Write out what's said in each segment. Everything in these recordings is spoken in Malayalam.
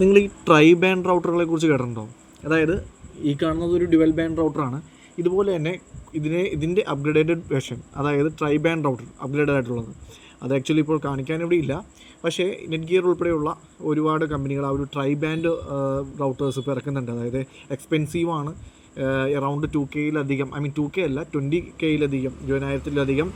നിങ്ങൾ ഈ ട്രൈ ബാൻഡ് റൗട്ടറുകളെ കുറിച്ച് കേട്ടിട്ടുണ്ടോ? അതായത് ഈ കാണുന്നത് ഒരു ഡ്യുവൽ ബാൻഡ് റൗട്ടറാണ്. ഇതുപോലെ തന്നെ ഇതിൻ്റെ അപ്ഗ്രേഡഡ് വേർഷൻ, അതായത് ട്രൈ ബാൻഡ് റൗട്ടർ അപ്ഗ്രേഡഡ് ആയിട്ടുള്ളത്, അത് ആക്ച്വലി ഇപ്പോൾ കാണിക്കാൻ ഇവിടെ ഇല്ല. പക്ഷേ നെറ്റ് ഗിയർ ഉൾപ്പെടെയുള്ള ഒരുപാട് കമ്പനികൾ ആ ഒരു ട്രൈ ബാൻഡ് റൗട്ടേഴ്സ് ഇപ്പോൾ ഇറക്കുന്നുണ്ട്. അതായത് എക്സ്പെൻസീവാണ്, അറൗണ്ട് 2Kയിലധികം, 2K അല്ല 20Kയിലധികം, 20,000-ലധികം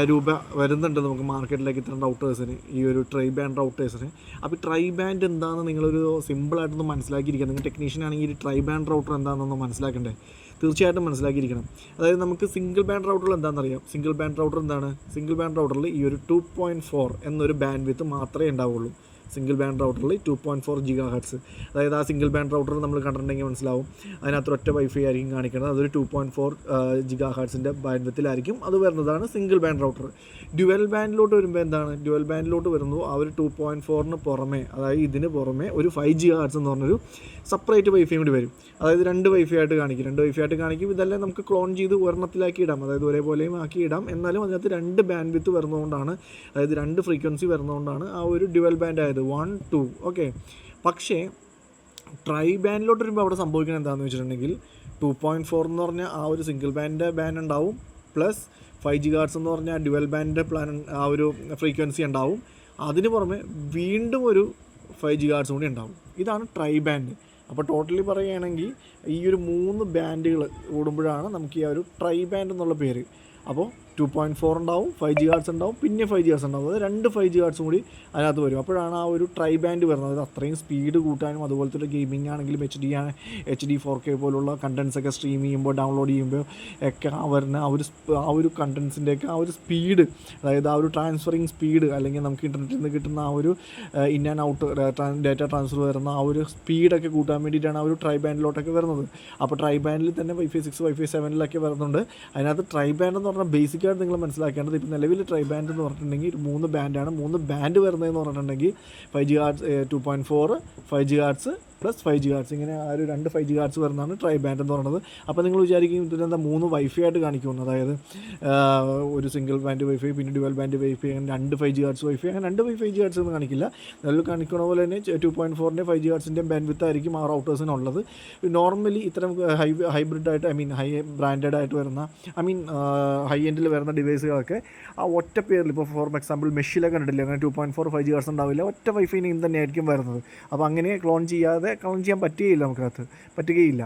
രൂപ വരുന്നുണ്ട് നമുക്ക് മാർക്കറ്റിലേക്ക് ഇത്തരം റൗട്ടേഴ്സിന്, ഈ ഒരു ട്രൈ ബാൻഡ് റൗട്ടേഴ്സിന്. അപ്പോൾ ട്രൈ ബാൻഡ് എന്താണെന്ന് നിങ്ങളൊരു സിമ്പിളായിട്ടൊന്ന് മനസ്സിലാക്കിയിരിക്കുക. നിങ്ങൾ ടെക്നീഷ്യൻ ആണെങ്കിൽ ഈ ട്രൈ ബാൻഡ് റൗട്ടർ എന്താണെന്നൊന്ന് മനസ്സിലാക്കണ്ടേ? തീർച്ചയായിട്ടും മനസ്സിലാക്കിയിരിക്കണം. അതായത് നമുക്ക് സിംഗിൾ ബാൻഡ് റൗട്ടറിൽ എന്താണെന്നറിയാം. സിംഗിൾ ബാൻഡ് റൗട്ടർ എന്താണ്? സിംഗിൾ ബാൻഡ് റൗട്ടറിൽ ഈ ഒരു 2.4 എന്നൊരു ബാൻഡ് വിത്ത് മാത്രമേ ഉണ്ടാവുള്ളൂ. സിംഗിൾ ബാൻഡ് റൗട്ടറിൽ 2.4 GHz. അതായത് ആ സിംഗിൾ ബാൻഡ് റൗട്ടർ നമ്മൾ കണ്ടിട്ടുണ്ടെങ്കിൽ മനസ്സിലാവും, അതിനകത്ത് ഒറ്റ വൈഫൈ ആയിരിക്കും കാണിക്കുന്നത്. അതൊരു 2.4 GHz ബാൻഡ് വിത്തിലായിരിക്കും അത് വരുന്നതാണ് സിംഗിൾ ബാൻഡ് റൗട്ടർ. ഡ്യുവൽ ബാൻഡിലോട്ട് വരുമ്പോൾ എന്താണ്? ഡ്യുവൽ ബാൻഡിലോട്ട് വരുന്നു ആ ഒരു 2.4-ന് പുറമെ, അതായത് ഇതിന് പുറമെ ഒരു 5 GHz എന്ന് പറഞ്ഞൊരു സെപ്പറേറ്റ് വൈഫൈ കൂടി വരും. അതായത് 2 വൈഫൈ ആയിട്ട് കാണിക്കും. ഇതെല്ലാം നമുക്ക് ക്ലോൺ ചെയ്ത് ഒരെണ്ണത്തിലാക്കി ഇടാം, അതായത് ഒരേപോലെയും ആക്കി ഇടാം. എന്നാലും അതിനകത്ത് 2 ബാൻഡ് വിത്ത് വരുന്നതുകൊണ്ടാണ്, അതായത് 2 ഫ്രീക്വൻസി വരുന്നതുകൊണ്ടാണ് ആ ഒരു ഡ്യുവൽ ബാൻഡ് ആയത് 1, 2. ഓക്കെ. പക്ഷേ ട്രൈ ബാൻഡിലോട്ട് വരുമ്പോൾ അവിടെ സംഭവിക്കുന്നത് എന്താണെന്ന് വെച്ചിട്ടുണ്ടെങ്കിൽ 2.4 എന്ന് പറഞ്ഞാൽ ആ ഒരു സിംഗിൾ ബാൻഡ് ഉണ്ടാവും, പ്ലസ് 5 GHz എന്ന് പറഞ്ഞാൽ ഡ്യുവൽ ബാൻഡ് ആ ഒരു ഫ്രീക്വൻസി ഉണ്ടാവും. അതിന് പുറമെ വീണ്ടും ഒരു 5 GHz കൂടി ഉണ്ടാവും. ഇതാണ് ട്രൈ ബാൻഡ്. അപ്പോൾ ടോട്ടലി പറയുകയാണെങ്കിൽ ഈ ഒരു 3 ബാൻഡുകൾ കൂടുമ്പോഴാണ് നമുക്ക് ഈ ഒരു ട്രൈ ബാൻഡ് എന്നുള്ള പേര്. അപ്പോൾ 2.4 ഉണ്ടാവും, 5 GHz ഉണ്ടാവും, പിന്നെ 5 GHz ഉണ്ടാവും. അത് 2 5 GHz കൂടി അതിനകത്ത് വരും. അപ്പോഴാണ് ആ ഒരു ട്രൈ ബാൻഡ് വരുന്നത്. അത് അത്രയും സ്പീഡ് കൂട്ടാനും അതുപോലത്തെ ഒരു ഗെയിമിംഗ് ആണെങ്കിലും HD 4K പോലുള്ള കണ്ടൻസൊക്കെ സ്ട്രീം ചെയ്യുമ്പോൾ ഡൗൺലോഡ് ചെയ്യുമ്പോൾ ഒക്കെ വരുന്ന ആ ഒരു കണ്ടൻസിൻ്റെയൊക്കെ ആ ഒരു സ്പീഡ്, അതായത് ആ ഒരു ട്രാൻസ്ഫറിങ് സ്പീഡ്, അല്ലെങ്കിൽ നമുക്ക് ഇൻ്റർനെറ്റിൽ നിന്ന് കിട്ടുന്ന ആ ഒരു in and out data transfer വരുന്ന ആ ഒരു സ്പീഡൊക്കെ കൂട്ടാൻ വേണ്ടിയിട്ടാണ് ആ ഒരു ട്രൈ ബാൻഡിലോട്ടൊക്കെ വരുന്നത്. അപ്പോൾ ട്രൈ ബാൻഡിൽ തന്നെ Wi-Fi 6, Wi-Fi 7 വരുന്നുണ്ട്. അതിനകത്ത് ട്രൈ ബാൻഡ് എന്ന് പറഞ്ഞാൽ ബേസിക്കായിട്ട് നിങ്ങൾ മനസ്സിലാക്കേണ്ടത്, ഇപ്പോൾ നിലവിൽ ട്രൈ ബാൻഡ് എന്ന് പറഞ്ഞിട്ടുണ്ടെങ്കിൽ 3 ബാൻഡാണ്. 3 ബാൻഡ് വരുന്നതെന്ന് പറഞ്ഞിട്ടുണ്ടെങ്കിൽ 5 GHz, 2.4, 5 GHz പ്ലസ് 5 GHz, ഇങ്ങനെ ആ ഒരു 2 5 GHz വരുന്നതാണ് ട്രൈ ബാൻഡ് എന്ന് പറയുന്നത്. അപ്പോൾ നിങ്ങൾ വിചാരിക്കും ഇതിനെന്താ 3 വൈഫൈ ആയിട്ട് കാണിക്കുമെന്ന്. അതായത് ഒരു സിംഗിൾ ബാൻഡ് വൈഫൈ, പിന്നെ ഡ്യുവൽ ബാൻഡ് വൈഫൈ, അങ്ങനെ 2 5 GHz വൈഫൈ, അങ്ങനെ 2 5 GHz ഒന്നും കാണിക്കില്ല. അതിൽ കാണിക്കണ പോലെ തന്നെ 2.4-ൻ്റെ 5 GHz-ൻ്റെ ബാൻഡ് വിത്ത് ആയിരിക്കും ആ റൗട്ടേഴ്സിനുള്ളത്. നോർമലി ഇത്തരം ഹൈബ്രിഡായിട്ട്, ഹൈ ബ്രാൻഡഡ് ആയിട്ട് വരുന്ന, ഹൈ എൻഡിൽ വരുന്ന ഡിവൈസുകളൊക്കെ ആ ഒറ്റ പേരിൽ, ഇപ്പോൾ ഫോർ എക്സാമ്പിൾ മെഷിലൊക്കെ കണ്ടിട്ടില്ല, അങ്ങനെ 2.4 5 GHz ഉണ്ടാവില്ല, ഒറ്റ വൈഫൈ നെയിം തന്നെ ആയിരിക്കും വരുന്നത്. അപ്പോൾ അങ്ങനെ ക്ലോൺ ചെയ്യാൻ പറ്റുകയില്ല, നമുക്കകത്ത് പറ്റുകയില്ല.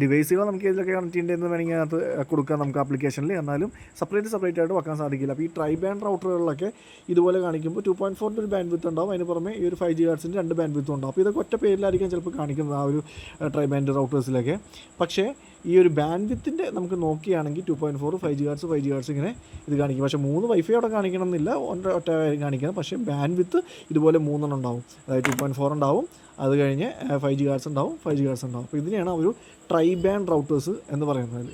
ഡിവൈസുകൾ നമുക്ക് ഇതിലൊക്കെ കണക്ട് ചെയ്യേണ്ടതെന്ന് വേണമെങ്കിൽ അതിനകത്ത് കൊടുക്കാം നമുക്ക് ആപ്ലിക്കേഷനിൽ, എന്നാലും സെപ്പറേറ്റ് ആയിട്ട് വെക്കാൻ സാധിക്കില്ല. അപ്പോൾ ഈ ട്രൈ ബാൻഡ് റൗട്ടറുകളിലൊക്കെ ഇതുപോലെ കാണിക്കുമ്പോൾ 2.4 ഒരു ബാൻഡ് വിത്ത് ഉണ്ടാവും, അതിന് പുറമെ ഈ ഒരു 5 GHz-ൻ്റെ 2 ബാൻഡ് വിത്തും ഉണ്ടാവും. അപ്പോൾ ഇതൊക്കെ ഒറ്റ പേരിലായിരിക്കും ചിലപ്പോൾ കാണിക്കുന്നത് ആ ഒരു ട്രൈ ബാൻഡ് റൗട്ടേഴ്സിലൊക്കെ. പക്ഷേ ഈ ഒരു ബാൻഡ് വിത്തിൻ്റെ നമുക്ക് നോക്കുകയാണെങ്കിൽ 2.4, 5 GHz ഇങ്ങനെ ഇത് കാണിക്കും. പക്ഷേ 3 വൈഫൈ അവിടെ കാണിക്കണം എന്നില്ല, ഒറ്റ കാണിക്കണം. പക്ഷേ ബാൻഡ് വിത്ത് ഇതുപോലെ 3 ഉണ്ടാവും. അതായത് 2.4 ഉണ്ടാവും, അത് കഴിഞ്ഞ് 5 GHz ഉണ്ടാവും, 5 GHz ഉണ്ടാവും. അപ്പോൾ ഇതിനെയാണ് ഒരു ട്രൈ ബാൻഡ് റൗട്ടേഴ്സ് എന്ന് പറയുന്നത്.